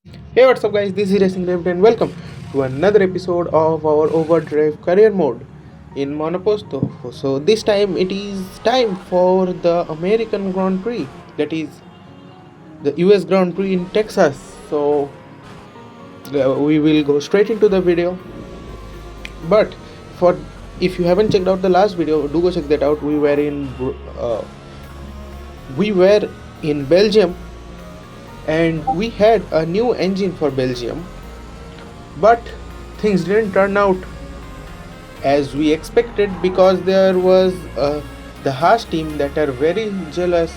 Hey, what's up, guys? This is s1Ep11 and welcome to another episode of our Overdrive Career Mode in Monoposto. So, this time it is time for the American Grand Prix, that is the US Grand Prix in Texas. So, we will go straight into the video. But for if you haven't checked out the last video, do go check that out. Uh, we were in Belgium and we had a new engine for Belgium, but things didn't turn out as we expected because there was the Haas team that are very jealous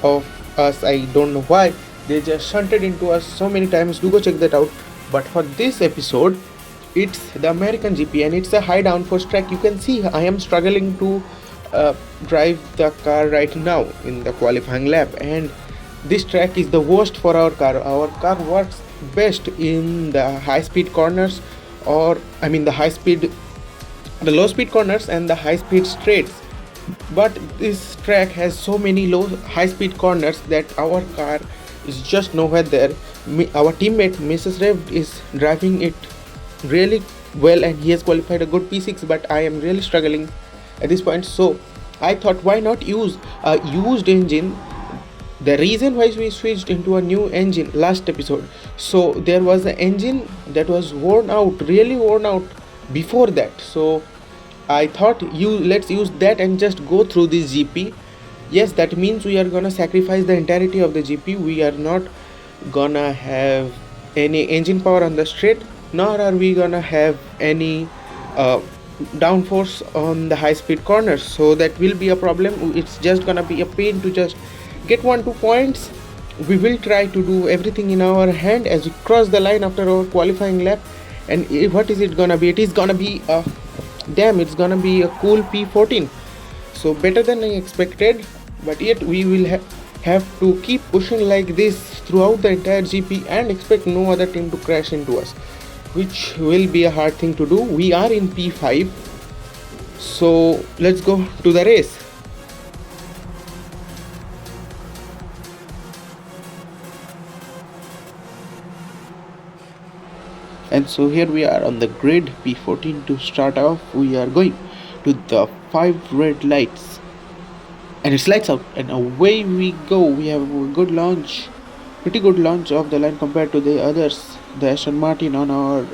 of us. I don't know why they just shunted into us so many times. Do go check that out. But for this episode, it's the American GP and it's a high downforce track. You can see I am struggling to drive the car right now in the qualifying lap, and this track is the worst for our car. Our car works best in the high speed corners, or I mean the low speed corners and the high speed straights, but this track has so many low high speed corners that our car is just nowhere there. Our teammate Mrs. Rev is driving it really well and he has qualified a good P6, but I am really struggling at this point. So I thought, why not use a used engine? The reason why we switched into a new engine last episode, so there was an engine that was worn out, really worn out before that. So I thought, let's use that and just go through this GP. Yes, that means we are gonna sacrifice the entirety of the GP. We are not gonna have any engine power on the straight, nor are we gonna have any uh, downforce on the high speed corners. So that will be a problem. It's just gonna be a pain to just get 1-2 points. We will try to do everything in our hand as we cross the line after our qualifying lap. And what is it gonna be? It is gonna be a it's gonna be a cool P14. So better than I expected, but yet we will have to keep pushing like this throughout the entire GP and expect no other team to crash into us, which will be a hard thing to do. We are in P5, so let's go to the race. And so here we are on the grid P14. To start off, we are going to the 5 red lights, and it's lights out and away we go. We have a good launch, pretty good launch of the line compared to the others. The Aston Martin on our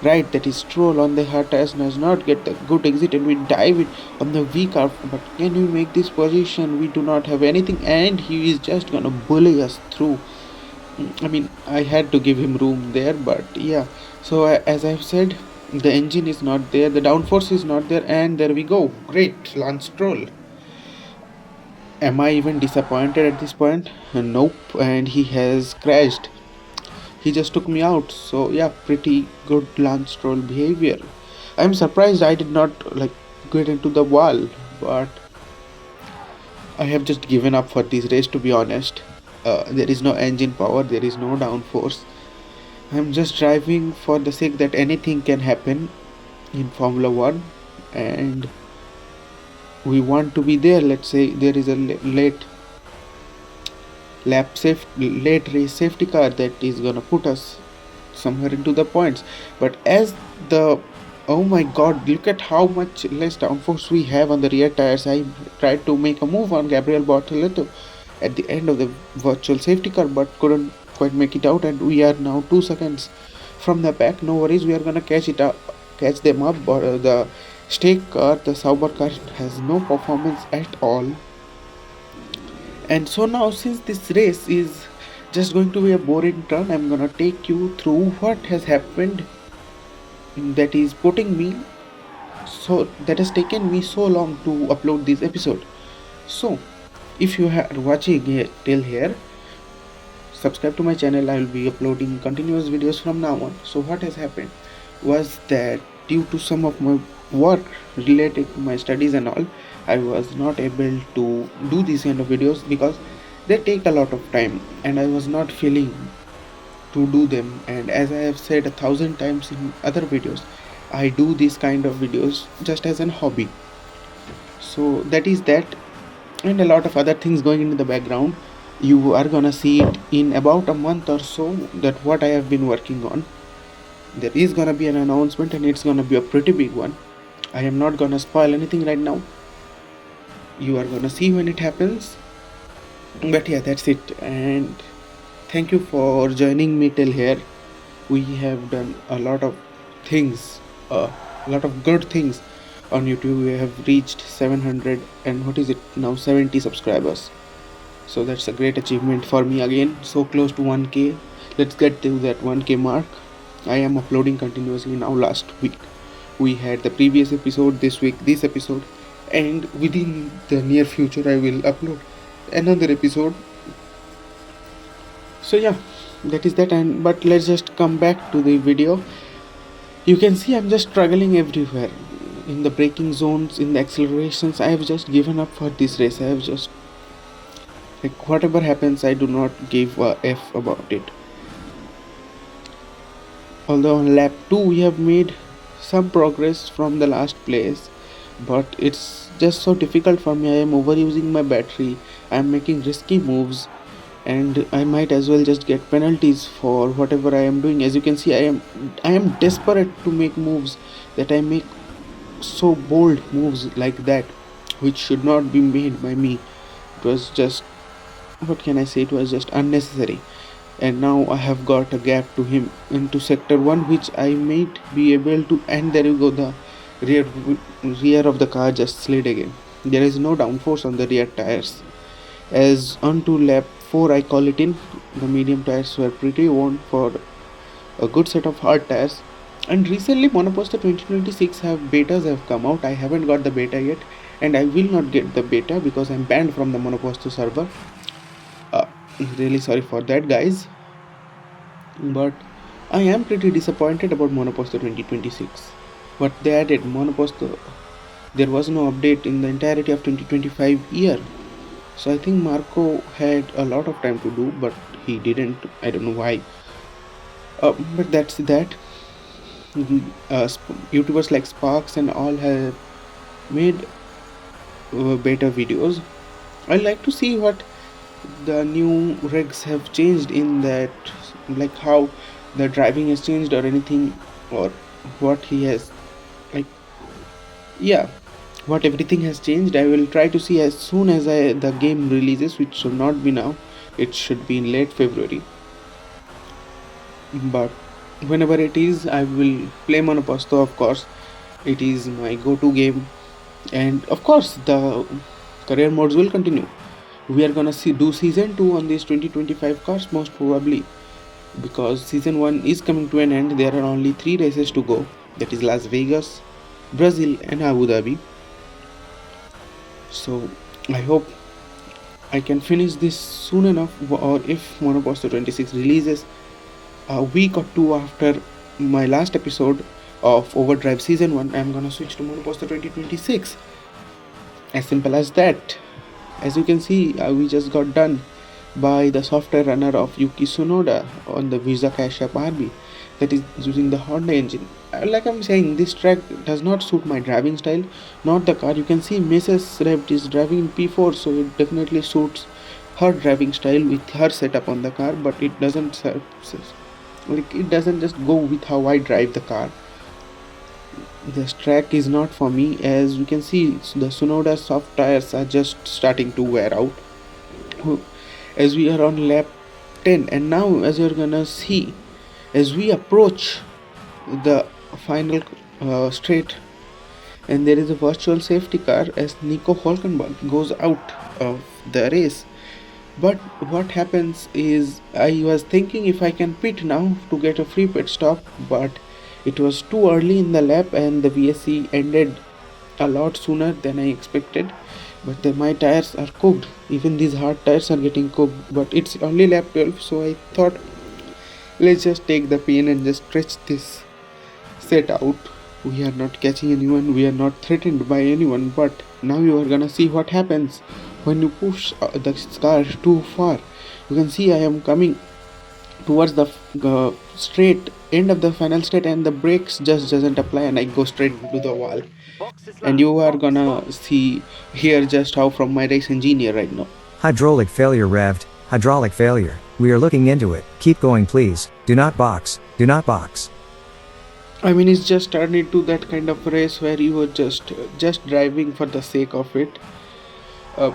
right, that is Stroll on the hard tires, does not get the good exit and we dive it on the V car. But can we make this position? We do not have anything and he is just gonna bully us through. I mean, I had to give him room there, but yeah. So as I've said, the engine is not there, the downforce is not there, and there we go. Great, Lance Stroll. Am I even disappointed at this point? Nope, and he has crashed. He just took me out. So yeah, pretty good Lance Stroll behavior. I'm surprised I did not get into the wall, but I have just given up for this race, to be honest. There is no engine power, there is no downforce. I'm just driving for the sake that anything can happen in Formula 1, and we want to be there. Let's say there is a late race safety car that is gonna put us somewhere into the points. But as the oh my god, look at how much less downforce we have on the rear tires. I tried to make a move on Gabriel Bortoleto at the end of the virtual safety car, but couldn't quite make it out, and we are now 2 seconds from the back. No worries, we are gonna catch them up. But the stake car, the Sauber car, has no performance at all. And so now, since this race is just going to be a boring turn, I'm gonna take you through what has happened that is putting me that has taken me so long to upload this episode. So if you are watching it till here, subscribe to my channel. I will be uploading continuous videos from now on. So what has happened was that due to some of my work related to my studies and all, I was not able to do these kind of videos because they take a lot of time and I was not feeling to do them. And as I have said 1,000 times in other videos, I do these kind of videos just as an hobby. So that is that, and a lot of other things going in the background. You are gonna see it in about a month or so, that what I have been working on. There is gonna be an announcement, and it's gonna be a pretty big one. I am not gonna spoil anything right now. You are gonna see when it happens. But yeah, that's it. And thank you for joining me till here. We have done a lot of things, a lot of good things on YouTube. We have reached 700 and what is it now, 70 subscribers. So that's a great achievement for me again. So close to 1k. Let's get to that 1k mark. I am uploading continuously now. Last week we had the previous episode, this week this episode, and within the near future I will upload another episode. So yeah, that is that. And but let's just come back to the video. You can see I'm just struggling everywhere, in the braking zones, in the accelerations. I have just given up for this race. I have just, like, whatever happens, I do not give a f about it. Although on lap 2 we have made some progress from the last place, but it's just so difficult for me. I am overusing my battery, I am making risky moves, and I might as well just get penalties for whatever I am doing. As you can see, I am desperate to make moves, that I make so bold moves like that, which should not be made by me. It was just, what can I say, it was just unnecessary. And now I have got a gap to him into sector 1, which I might be able to. And there you go, the rear rear of the car just slid again. There is no downforce on the rear tires. As onto lap 4 I call it in, the medium tires were pretty worn for a good set of hard tires. And recently Monoposto 2026 betas have come out. I haven't got the beta yet, and I will not get the beta because I'm banned from the Monoposto server. uh, really sorry for that, guys, but I am pretty disappointed about Monoposto 2026. But they added Monoposto, there was no update in the entirety of 2025 year. So I think Marco had a lot of time to do, but he didn't. I don't know why. But that's that. YouTubers like Sparks and all have made beta videos. I like to see what the new regs have changed in that, like how the driving has changed or anything, or what he has, like, yeah, what everything has changed. I will try to see as soon as the game releases, which should not be now. It should be in late February, but whenever it is, I will play Monoposto. Of course, it is my go-to game, and of course the career modes will continue. We are gonna do season 2 on these 2025 cars, most probably, because season 1 is coming to an end. There are only 3 races to go, that is Las Vegas, Brazil and Abu Dhabi. So I hope I can finish this soon enough, or if Monoposto 26 releases a week or two after my last episode of Overdrive season 1, I'm gonna switch to Monoposto 2026. As simple as that. As you can see, we just got done by the software runner of Yuki Tsunoda on the Visa Cash App RB, that is using the Honda engine. Like I'm saying, this track does not suit my driving style, not the car. You can see Mrs. Rept is driving in P4, so it definitely suits her driving style with her setup on the car, but it doesn't like, it doesn't just go with how I drive the car. This track is not for me. As you can see, the Tsunoda soft tires are just starting to wear out as we are on lap 10. And now, as you're gonna see, as we approach the final straight, and there is a virtual safety car as Nico Hulkenberg goes out of the race. But what happens is, I was thinking if I can pit now to get a free pit stop, but it was too early in the lap and the VSC ended a lot sooner than I expected. But my tires are cooked. Even these hard tires are getting cooked. But it's only lap 12, so I thought, let's just take the pain and just stretch this set out. We are not catching anyone, we are not threatened by anyone, but now you are gonna see what happens when you push the car too far. You can see I am coming towards the straight end of the final straight, and the brakes just doesn't apply, and I go straight into the wall. And you are gonna see here just how from my race engineer right now. Hydraulic failure revved. Hydraulic failure. We are looking into it. Keep going please. Do not box. Do not box. I mean, it's just turned into that kind of race where you were just driving for the sake of it. Uh,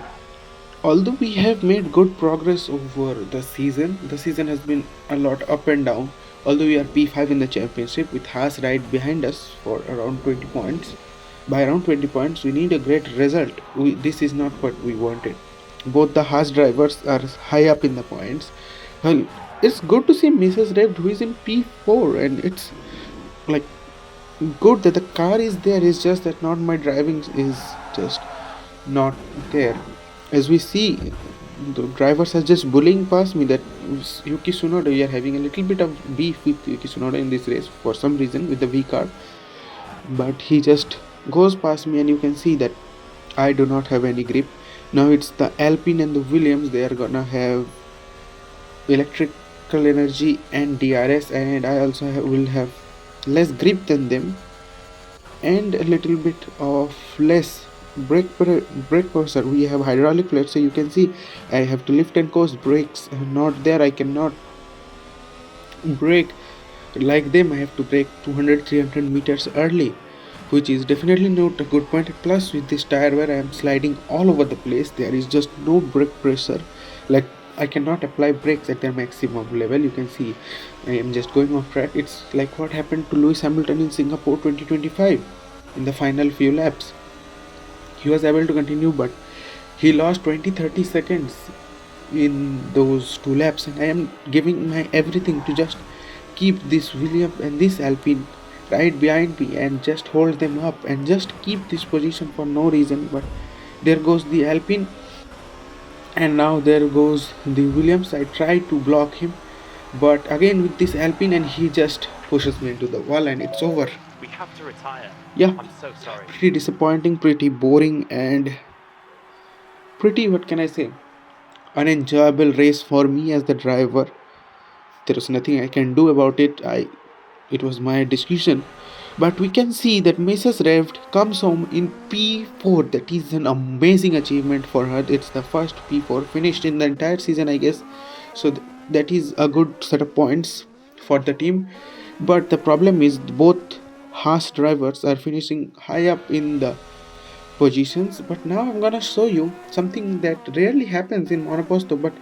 Although we have made good progress over the season has been a lot up and down. Although we are P5 in the championship with Haas right behind us for around 20 points. By around 20 points, we need a great result. This is not what we wanted. Both the Haas drivers are high up in the points. Well, it's good to see Mrs. Revd who is in P4, and it's like good that the car is there. It's just that not my driving is just not there. As we see, the drivers are just bullying past me. That Yuki Tsunoda, we are having a little bit of beef with Yuki Tsunoda in this race for some reason with the V car, but he just goes past me, and you can see that I do not have any grip. Now it's the Alpine and the Williams. They are gonna have electrical energy and DRS, and I also will have less grip than them and a little bit of less brake pressure. We have hydraulic plates, so you can see I have to lift and coast. Brakes are not there. I cannot brake like them. I have to brake 200-300 meters early, which is definitely not a good point. Plus with this tire where I am sliding all over the place, there is just no brake pressure. Like, I cannot apply brakes at their maximum level. You can see I am just going off track. It's like what happened to Lewis Hamilton in Singapore 2025 in the final few laps. He was able to continue, but he lost 20-30 seconds in those two laps, and I am giving my everything to just keep this William and this Alpine right behind me and just hold them up and just keep this position for no reason. But there goes the Alpine, and now there goes the Williams. I try to block him, but again with this Alpine, and he just pushes me into the wall, and it's over. We have to retire. Yeah, I'm so sorry. pretty disappointing, pretty boring, and pretty, what can I say, unenjoyable race for me as the driver. There was nothing I can do about it. It was my decision. But we can see that Mrs. Revd comes home in P4. That is an amazing achievement for her. It's the first P4 finished in the entire season, I guess. So that is a good set of points for the team. But the problem is both Haas drivers are finishing high up in the positions. But now I'm gonna show you something that rarely happens in Monoposto. But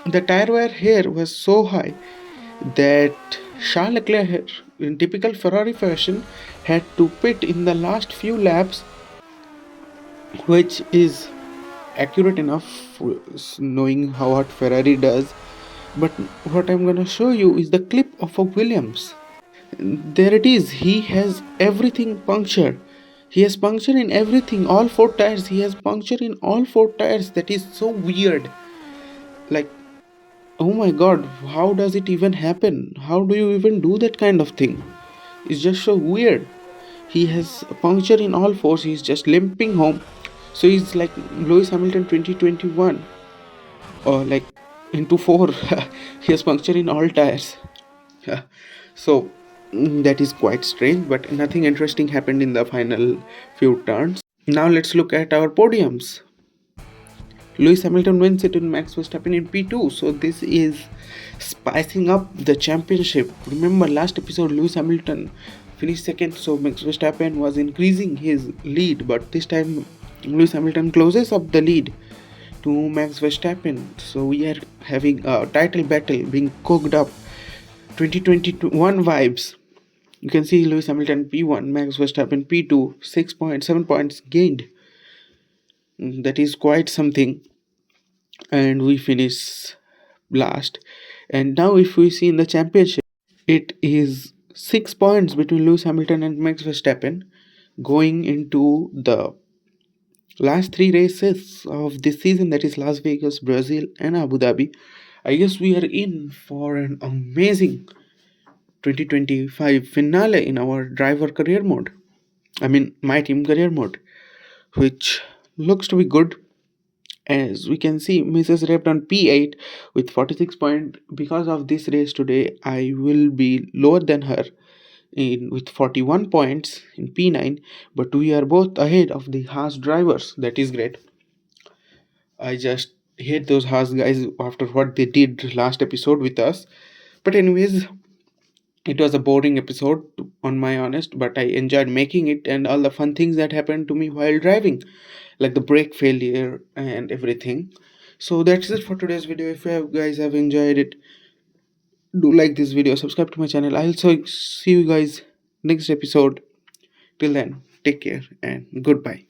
the tire wear here was so high that Charles Leclerc, in typical Ferrari fashion, had to pit in the last few laps, which is accurate enough knowing how what Ferrari does. But what I'm gonna show you is the clip of a Williams. There it is. He has everything punctured. He has puncture in everything, all four tires. He has puncture in all four tires. That is so weird. Like, oh my god, how does it even happen? How do you even do that kind of thing? It's just so weird. He has a puncture in all fours. He's just limping home. So he's like Lewis Hamilton 2021, or like into four. He has puncture in all tires. So that is quite strange, but nothing interesting happened in the final few turns. Now let's look at our podiums. Lewis Hamilton wins it in Max Verstappen in P2. So this is spicing up the championship. Remember last episode Lewis Hamilton finished second, so Max Verstappen was increasing his lead, but this time Lewis Hamilton closes up the lead to Max Verstappen. So we are having a title battle being cooked up. 2021 vibes. You can see Lewis Hamilton P1, Max Verstappen P2, 6.7 points gained. That is quite something. And we finish last. And now, if we see in the championship, it is 6 points between Lewis Hamilton and Max Verstappen going into the last three races of this season, that is Las Vegas, Brazil, and Abu Dhabi. I guess we are in for an amazing 2025 finale in our driver career mode. I mean, my team career mode, which looks to be good. As we can see, Mrs. Rept on P8 with 46 points. Because of this race today, I will be lower than her in with 41 points in P9, but we are both ahead of the Haas drivers. That is great. I just hate those Haas guys after what they did last episode with us. But anyways, it was a boring episode on my honest, but I enjoyed making it and all the fun things that happened to me while driving, like the brake failure and everything. So that's it for today's video. If you guys have enjoyed it, do like this video, subscribe to my channel. I'll also see you guys next episode. Till then, take care and goodbye.